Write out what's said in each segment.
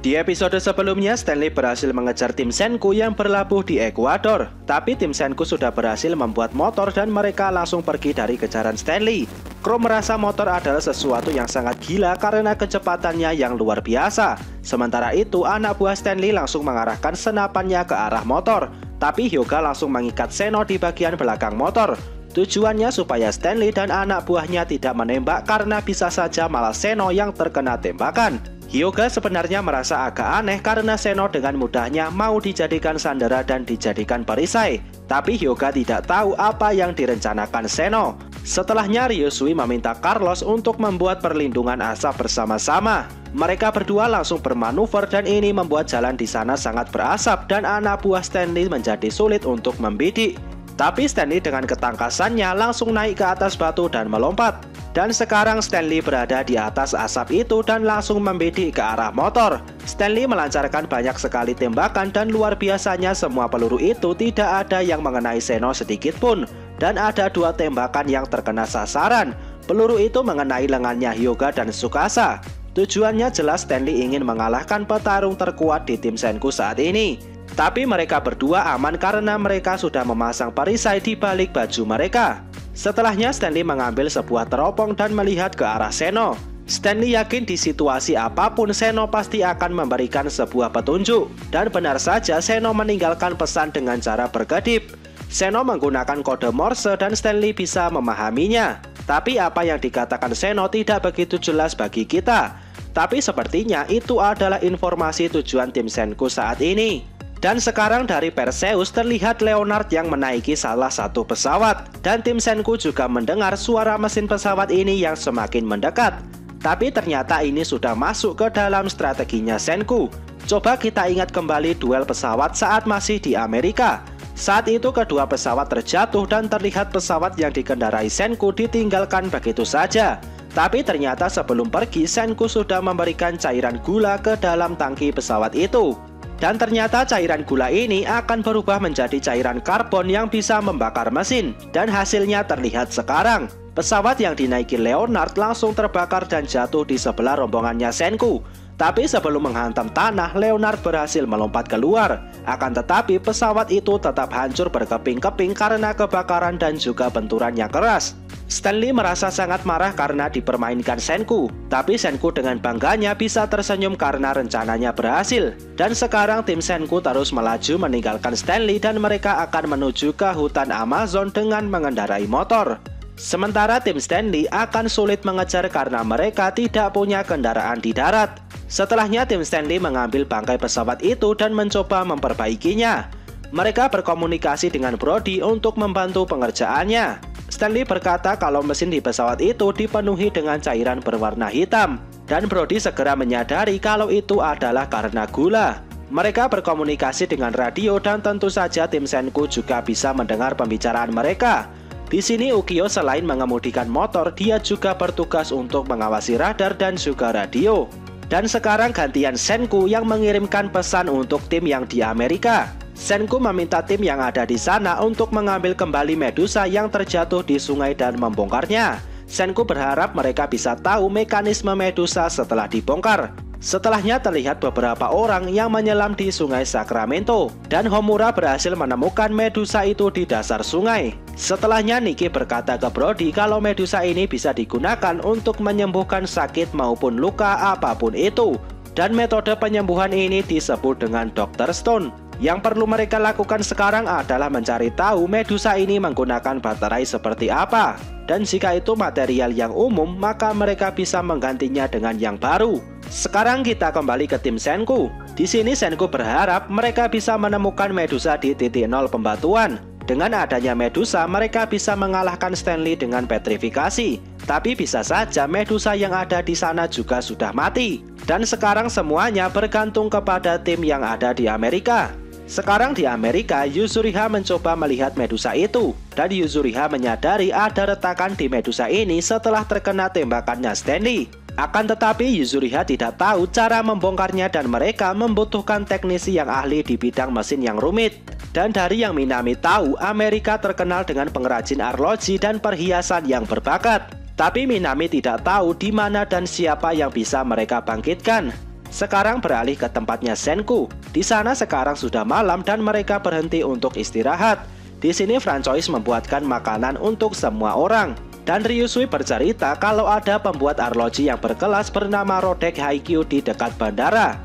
Di episode sebelumnya, Stanley berhasil mengejar tim Senku yang berlabuh di Ekuador. Tapi tim Senku sudah berhasil membuat motor dan mereka langsung pergi dari kejaran Stanley. Kru merasa motor adalah sesuatu yang sangat gila karena kecepatannya yang luar biasa. Sementara itu, anak buah Stanley langsung mengarahkan senapannya ke arah motor. Tapi Hyuga langsung mengikat Zeno di bagian belakang motor. Tujuannya supaya Stanley dan anak buahnya tidak menembak karena bisa saja malah Zeno yang terkena tembakan. Hyuga sebenarnya merasa agak aneh karena Zeno dengan mudahnya mau dijadikan sandera dan dijadikan perisai. Tapi Hyuga tidak tahu apa yang direncanakan Zeno. Setelahnya Ryusui meminta Carlos untuk membuat perlindungan asap bersama-sama. Mereka berdua langsung bermanuver dan ini membuat jalan di sana sangat berasap dan anak buah Stanley menjadi sulit untuk membidik. Tapi Stanley dengan ketangkasannya langsung naik ke atas batu dan melompat. Dan sekarang Stanley berada di atas asap itu dan langsung membidik ke arah motor. Stanley melancarkan banyak sekali tembakan dan luar biasanya semua peluru itu tidak ada yang mengenai Zeno sedikit pun. Dan ada 2 tembakan yang terkena sasaran. Peluru itu mengenai lengannya Hyuga dan Tsukasa. Tujuannya jelas Stanley ingin mengalahkan petarung terkuat di tim Senku saat ini. Tapi mereka berdua aman karena mereka sudah memasang perisai di balik baju mereka. Setelahnya Stanley mengambil sebuah teropong dan melihat ke arah Zeno. Stanley yakin di situasi apapun Zeno pasti akan memberikan sebuah petunjuk. Dan benar saja Zeno meninggalkan pesan dengan cara berkedip. Zeno menggunakan kode Morse dan Stanley bisa memahaminya. Tapi apa yang dikatakan Zeno tidak begitu jelas bagi kita. Tapi sepertinya itu adalah informasi tujuan tim Senku saat ini. Dan sekarang dari Perseus terlihat Leonard yang menaiki salah satu pesawat. Dan tim Senku juga mendengar suara mesin pesawat ini yang semakin mendekat. Tapi ternyata ini sudah masuk ke dalam strateginya Senku. Coba kita ingat kembali duel pesawat saat masih di Amerika. Saat itu kedua pesawat terjatuh dan terlihat pesawat yang dikendarai Senku ditinggalkan begitu saja. Tapi ternyata sebelum pergi Senku sudah memberikan cairan gula ke dalam tangki pesawat itu. Dan ternyata cairan gula ini akan berubah menjadi cairan karbon yang bisa membakar mesin. Dan hasilnya terlihat sekarang. Pesawat yang dinaiki Leonard langsung terbakar dan jatuh di sebelah rombongannya Senku. Tapi sebelum menghantam tanah, Leonard berhasil melompat keluar. Akan tetapi pesawat itu tetap hancur berkeping-keping karena kebakaran dan juga benturan yang keras. Stanley merasa sangat marah karena dipermainkan Senku. Tapi Senku dengan bangganya bisa tersenyum karena rencananya berhasil. Dan sekarang tim Senku terus melaju meninggalkan Stanley dan mereka akan menuju ke hutan Amazon dengan mengendarai motor. Sementara tim Stanley akan sulit mengejar karena mereka tidak punya kendaraan di darat. Setelahnya tim Stanley mengambil bangkai pesawat itu dan mencoba memperbaikinya. Mereka berkomunikasi dengan Brody untuk membantu pengerjaannya. Stanley berkata kalau mesin di pesawat itu dipenuhi dengan cairan berwarna hitam. Dan Brody segera menyadari kalau itu adalah karena gula. Mereka berkomunikasi dengan radio dan tentu saja tim Senku juga bisa mendengar pembicaraan mereka. Di sini Ukyo selain mengemudikan motor, dia juga bertugas untuk mengawasi radar dan juga radio. Dan sekarang gantian Senku yang mengirimkan pesan untuk tim yang di Amerika. Senku meminta tim yang ada di sana untuk mengambil kembali Medusa yang terjatuh di sungai dan membongkarnya. Senku berharap mereka bisa tahu mekanisme Medusa setelah dibongkar. Setelahnya terlihat beberapa orang yang menyelam di sungai Sacramento. Dan Homura berhasil menemukan Medusa itu di dasar sungai. Setelahnya Nikki berkata ke Brody kalau Medusa ini bisa digunakan untuk menyembuhkan sakit maupun luka apapun itu. Dan metode penyembuhan ini disebut dengan Dr. Stone. Yang perlu mereka lakukan sekarang adalah mencari tahu Medusa ini menggunakan baterai seperti apa. Dan jika itu material yang umum, maka mereka bisa menggantinya dengan yang baru. Sekarang kita kembali ke tim Senku. Di sini Senku berharap mereka bisa menemukan Medusa di titik nol pembatuan. Dengan adanya Medusa, mereka bisa mengalahkan Stanley dengan petrifikasi. Tapi bisa saja Medusa yang ada di sana juga sudah mati. Dan sekarang semuanya bergantung kepada tim yang ada di Amerika. Sekarang di Amerika, Yuzuriha mencoba melihat Medusa itu. Dan Yuzuriha menyadari ada retakan di Medusa ini setelah terkena tembakannya Stanley. Akan tetapi Yuzuriha tidak tahu cara membongkarnya dan mereka membutuhkan teknisi yang ahli di bidang mesin yang rumit. Dan dari yang Minami tahu, Amerika terkenal dengan pengrajin arloji dan perhiasan yang berbakat. Tapi Minami tidak tahu di mana dan siapa yang bisa mereka bangkitkan. sekarang beralih ke tempatnya Senku. Di sana sekarang sudah malam dan mereka berhenti untuk istirahat. Di sini Francois membuatkan makanan untuk semua orang. Dan Ryusui bercerita kalau ada pembuat arloji yang berkelas bernama Rodek Haikyuu di dekat bandara.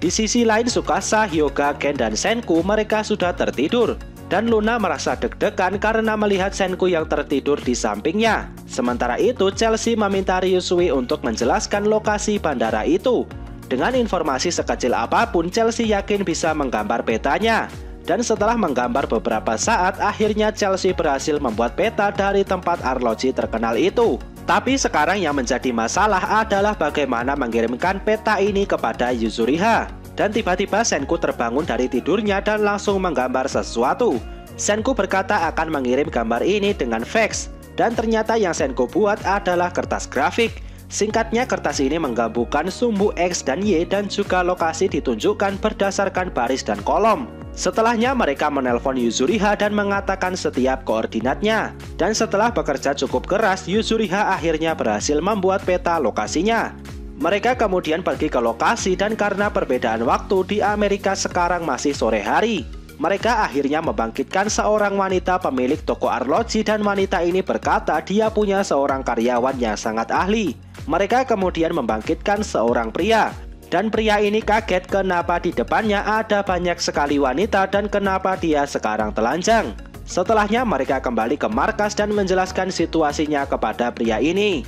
Di sisi lain Tsukasa, Hyoga, Ken, dan Senku mereka sudah tertidur. Dan Luna merasa deg-degan karena melihat Senku yang tertidur di sampingnya. Sementara itu Chelsea meminta Ryusui untuk menjelaskan lokasi bandara itu. Dengan informasi sekecil apapun Chelsea yakin bisa menggambar petanya. Dan setelah menggambar beberapa saat akhirnya Chelsea berhasil membuat peta dari tempat arloji terkenal itu. Tapi sekarang yang menjadi masalah adalah bagaimana mengirimkan peta ini kepada Yuzuriha. Dan tiba-tiba Senku terbangun dari tidurnya dan langsung menggambar sesuatu. Senku berkata akan mengirim gambar ini dengan fax. Dan ternyata yang Senku buat adalah kertas grafik. Singkatnya kertas ini menggabungkan sumbu X dan Y dan juga lokasi ditunjukkan berdasarkan baris dan kolom. Setelahnya mereka menelpon Yuzuriha dan mengatakan setiap koordinatnya. Dan setelah bekerja cukup keras, Yuzuriha akhirnya berhasil membuat peta lokasinya. Mereka kemudian pergi ke lokasi dan karena perbedaan waktu di Amerika sekarang masih sore hari. Mereka akhirnya membangkitkan seorang wanita pemilik toko arloji dan wanita ini berkata dia punya seorang karyawan yang sangat ahli. Mereka kemudian membangkitkan seorang pria. Dan pria ini kaget kenapa di depannya ada banyak sekali wanita dan kenapa dia sekarang telanjang. Setelahnya mereka kembali ke markas dan menjelaskan situasinya kepada pria ini.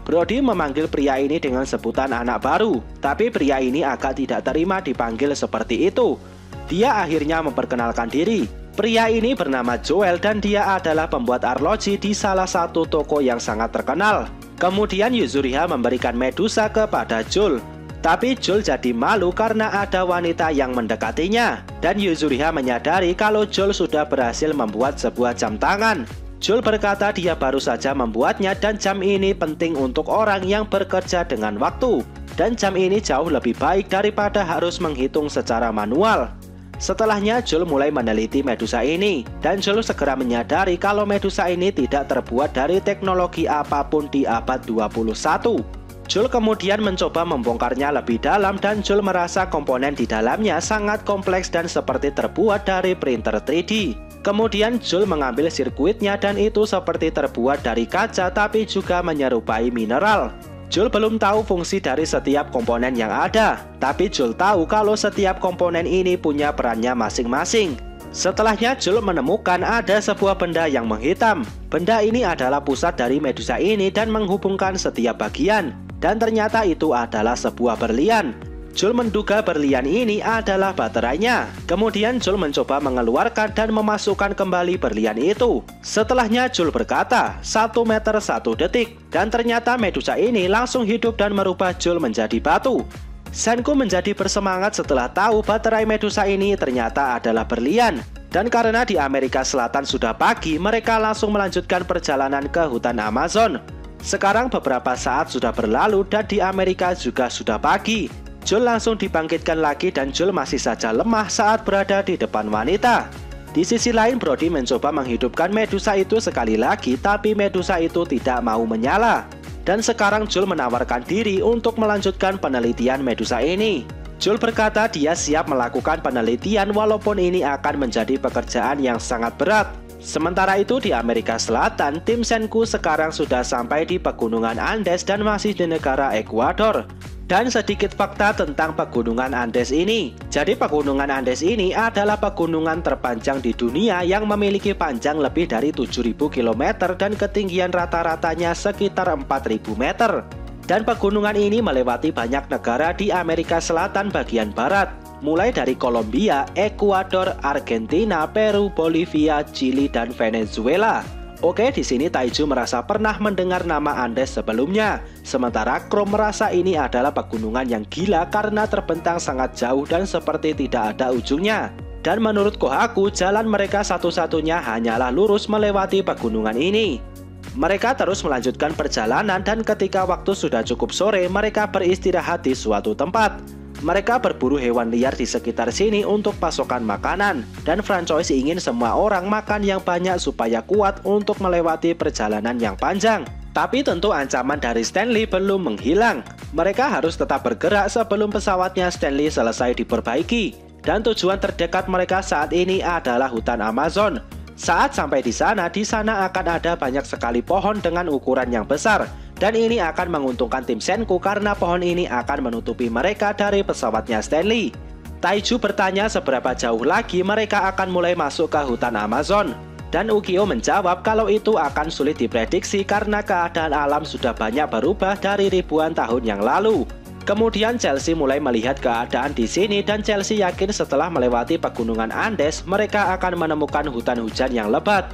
Brody memanggil pria ini dengan sebutan anak baru, tapi pria ini agak tidak terima dipanggil seperti itu. Dia akhirnya memperkenalkan diri. Pria ini bernama Joel dan dia adalah pembuat arloji di salah satu toko yang sangat terkenal. Kemudian Yuzuriha memberikan Medusa kepada Joel. Tapi Joel jadi malu karena ada wanita yang mendekatinya. Dan Yuzuriha menyadari kalau Joel sudah berhasil membuat sebuah jam tangan. Joel berkata dia baru saja membuatnya dan jam ini penting untuk orang yang bekerja dengan waktu. Dan jam ini jauh lebih baik daripada harus menghitung secara manual. Setelahnya Joel mulai meneliti Medusa ini. Dan Joel segera menyadari kalau Medusa ini tidak terbuat dari teknologi apapun di abad 21. Joel kemudian mencoba membongkarnya lebih dalam dan Joel merasa komponen di dalamnya sangat kompleks dan seperti terbuat dari printer 3D. Kemudian Joel mengambil sirkuitnya dan itu seperti terbuat dari kaca tapi juga menyerupai mineral. Joel belum tahu fungsi dari setiap komponen yang ada, tapi Joel tahu kalau setiap komponen ini punya perannya masing-masing. Setelahnya Joel menemukan ada sebuah benda yang menghitam. Benda ini adalah pusat dari Medusa ini dan menghubungkan setiap bagian. Dan ternyata itu adalah sebuah berlian. Joel menduga berlian ini adalah baterainya. Kemudian Joel mencoba mengeluarkan dan memasukkan kembali berlian itu. Setelahnya Joel berkata, 1 meter 1 detik. Dan ternyata Medusa ini langsung hidup dan merubah Joel menjadi batu. Senku menjadi bersemangat setelah tahu baterai Medusa ini ternyata adalah berlian. Dan karena di Amerika Selatan sudah pagi, mereka langsung melanjutkan perjalanan ke hutan Amazon. Sekarang beberapa saat sudah berlalu dan di Amerika juga sudah pagi. Joel langsung dibangkitkan lagi dan Joel masih saja lemah saat berada di depan wanita. Di sisi lain Brody mencoba menghidupkan Medusa itu sekali lagi, tapi Medusa itu tidak mau menyala. Dan sekarang Joel menawarkan diri untuk melanjutkan penelitian Medusa ini. Joel berkata dia siap melakukan penelitian walaupun ini akan menjadi pekerjaan yang sangat berat. Sementara itu di Amerika Selatan, tim Senku sekarang sudah sampai di pegunungan Andes dan masih di negara Ekuador. Dan sedikit fakta tentang pegunungan Andes ini. Jadi pegunungan Andes ini adalah pegunungan terpanjang di dunia yang memiliki panjang lebih dari 7.000 km dan ketinggian rata-ratanya sekitar 4.000 meter. Dan pegunungan ini melewati banyak negara di Amerika Selatan bagian barat. Mulai dari Kolombia, Ekuador, Argentina, Peru, Bolivia, Chili, dan Venezuela. Oke, di sini Taiju merasa pernah mendengar nama Andes sebelumnya. Sementara Chrome merasa ini adalah pegunungan yang gila karena terbentang sangat jauh dan seperti tidak ada ujungnya. Dan menurut Kohaku, jalan mereka satu-satunya hanyalah lurus melewati pegunungan ini. Mereka terus melanjutkan perjalanan dan ketika waktu sudah cukup sore, mereka beristirahat di suatu tempat. Mereka berburu hewan liar di sekitar sini untuk pasokan makanan. Dan Francois ingin semua orang makan yang banyak supaya kuat untuk melewati perjalanan yang panjang. Tapi tentu ancaman dari Stanley belum menghilang. Mereka harus tetap bergerak sebelum pesawatnya Stanley selesai diperbaiki. Dan tujuan terdekat mereka saat ini adalah hutan Amazon. Saat sampai di sana akan ada banyak sekali pohon dengan ukuran yang besar. Dan ini akan menguntungkan tim Senku karena pohon ini akan menutupi mereka dari pesawatnya Stanley. Taiju bertanya seberapa jauh lagi mereka akan mulai masuk ke hutan Amazon. Dan Ukyo menjawab kalau itu akan sulit diprediksi karena keadaan alam sudah banyak berubah dari ribuan tahun yang lalu. Kemudian Chelsea mulai melihat keadaan di sini dan Chelsea yakin setelah melewati pegunungan Andes, mereka akan menemukan hutan hujan yang lebat.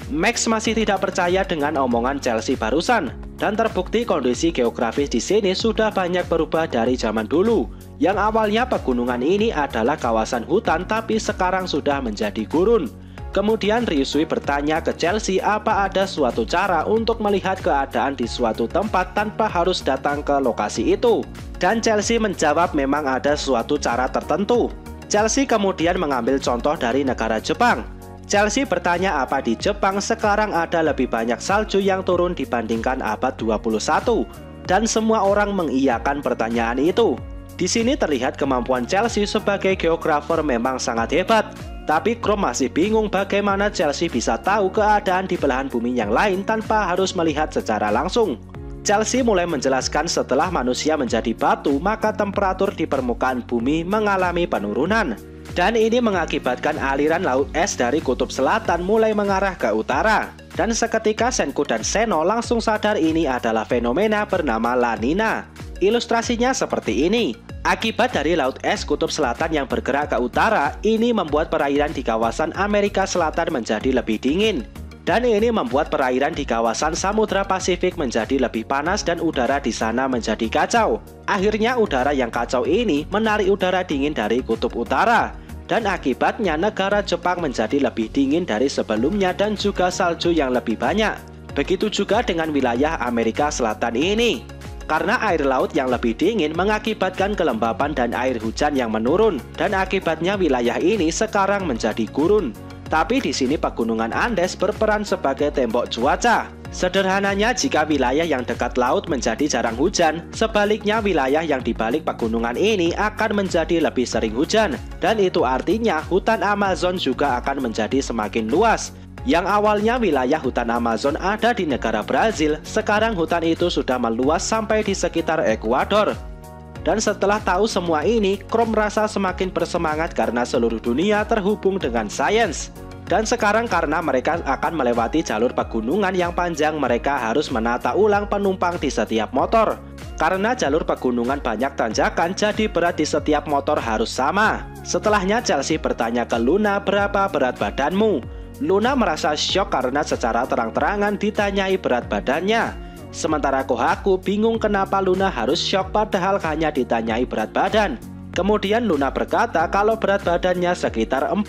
Max masih tidak percaya dengan omongan Chelsea barusan. Dan terbukti kondisi geografis di sini sudah banyak berubah dari zaman dulu. Yang awalnya pegunungan ini adalah kawasan hutan tapi sekarang sudah menjadi gurun. Kemudian Ryusui bertanya ke Chelsea apa ada suatu cara untuk melihat keadaan di suatu tempat tanpa harus datang ke lokasi itu. Dan Chelsea menjawab memang ada suatu cara tertentu. Chelsea kemudian mengambil contoh dari negara Jepang. Chelsea bertanya apa di Jepang sekarang ada lebih banyak salju yang turun dibandingkan abad 21. Dan semua orang mengiyakan pertanyaan itu. Di sini terlihat kemampuan Chelsea sebagai geografer memang sangat hebat. Tapi Chrome masih bingung bagaimana Chelsea bisa tahu keadaan di belahan bumi yang lain tanpa harus melihat secara langsung. Chelsea mulai menjelaskan setelah manusia menjadi batu, maka temperatur di permukaan bumi mengalami penurunan. Dan ini mengakibatkan aliran laut es dari kutub selatan mulai mengarah ke utara. Dan seketika Senku dan Seno langsung sadar ini adalah fenomena bernama La Nina. Ilustrasinya seperti ini. Akibat dari laut es kutub selatan yang bergerak ke utara, ini membuat perairan di kawasan Amerika Selatan menjadi lebih dingin. Dan ini membuat perairan di kawasan Samudra Pasifik menjadi lebih panas dan udara di sana menjadi kacau. Akhirnya udara yang kacau ini menarik udara dingin dari kutub utara. Dan akibatnya negara Jepang menjadi lebih dingin dari sebelumnya dan juga salju yang lebih banyak. Begitu juga dengan wilayah Amerika Selatan ini. Karena air laut yang lebih dingin mengakibatkan kelembapan dan air hujan yang menurun. Dan akibatnya wilayah ini sekarang menjadi gurun. Tapi di sini pegunungan Andes berperan sebagai tembok cuaca. Sederhananya jika wilayah yang dekat laut menjadi jarang hujan, sebaliknya wilayah yang di balik pegunungan ini akan menjadi lebih sering hujan. Dan itu artinya hutan Amazon juga akan menjadi semakin luas. Yang awalnya wilayah hutan Amazon ada di negara Brazil, sekarang hutan itu sudah meluas sampai di sekitar Ekuador. Dan setelah tahu semua ini, Chrome merasa semakin bersemangat karena seluruh dunia terhubung dengan sains. Dan sekarang karena mereka akan melewati jalur pegunungan yang panjang, mereka harus menata ulang penumpang di setiap motor. Karena jalur pegunungan banyak tanjakan, jadi berat di setiap motor harus sama. Setelahnya Chelsea bertanya ke Luna berapa berat badanmu. Luna merasa syok karena secara terang-terangan ditanyai berat badannya. Sementara Kohaku bingung kenapa Luna harus syok padahal hanya ditanyai berat badan. Kemudian Luna berkata kalau berat badannya sekitar 40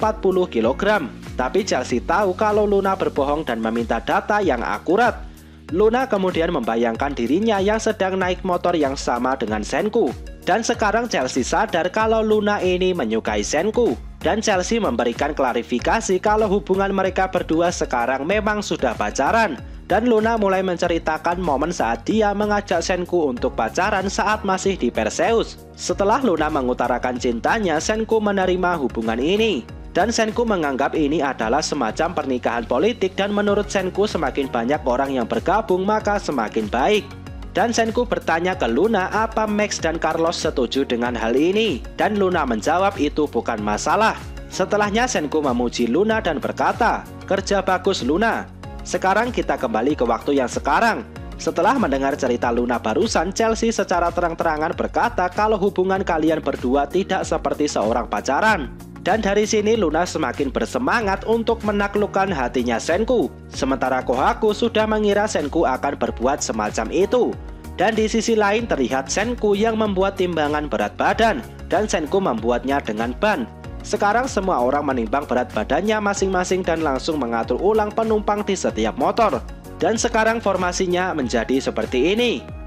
kg. Tapi Chelsea tahu kalau Luna berbohong dan meminta data yang akurat. Luna kemudian membayangkan dirinya yang sedang naik motor yang sama dengan Senku. Dan sekarang Chelsea sadar kalau Luna ini menyukai Senku. Dan Chelsea memberikan klarifikasi kalau hubungan mereka berdua sekarang memang sudah pacaran. Dan Luna mulai menceritakan momen saat dia mengajak Senku untuk pacaran saat masih di Perseus. Setelah Luna mengutarakan cintanya, Senku menerima hubungan ini. Dan Senku menganggap ini adalah semacam pernikahan politik dan menurut Senku semakin banyak orang yang bergabung maka semakin baik. Dan Senku bertanya ke Luna apa Max dan Carlos setuju dengan hal ini. Dan Luna menjawab itu bukan masalah. Setelahnya Senku memuji Luna dan berkata, kerja bagus Luna. Sekarang kita kembali ke waktu yang sekarang. Setelah mendengar cerita Luna barusan, Chelsea secara terang-terangan berkata kalau hubungan kalian berdua tidak seperti seorang pacaran. Dan dari sini Luna semakin bersemangat untuk menaklukkan hatinya Senku. Sementara Kohaku sudah mengira Senku akan berbuat semacam itu. Dan di sisi lain terlihat Senku yang membuat timbangan berat badan. Dan Senku membuatnya dengan ban. Sekarang semua orang menimbang berat badannya masing-masing dan langsung mengatur ulang penumpang di setiap motor. Dan sekarang formasinya menjadi seperti ini.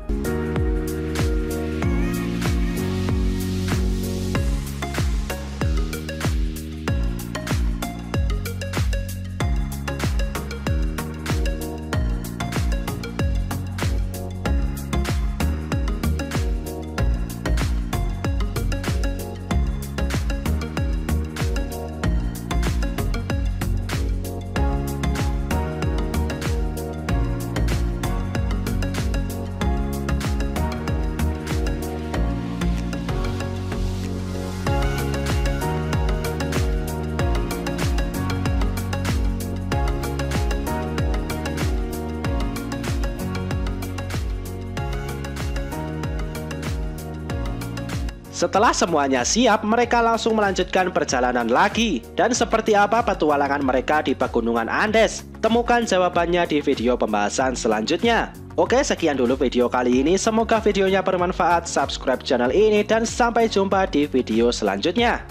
Setelah semuanya siap, mereka langsung melanjutkan perjalanan lagi. Dan seperti apa petualangan mereka di pegunungan Andes? Temukan jawabannya di video pembahasan selanjutnya. Oke, sekian dulu video kali ini. Semoga videonya bermanfaat. Subscribe channel ini dan sampai jumpa di video selanjutnya.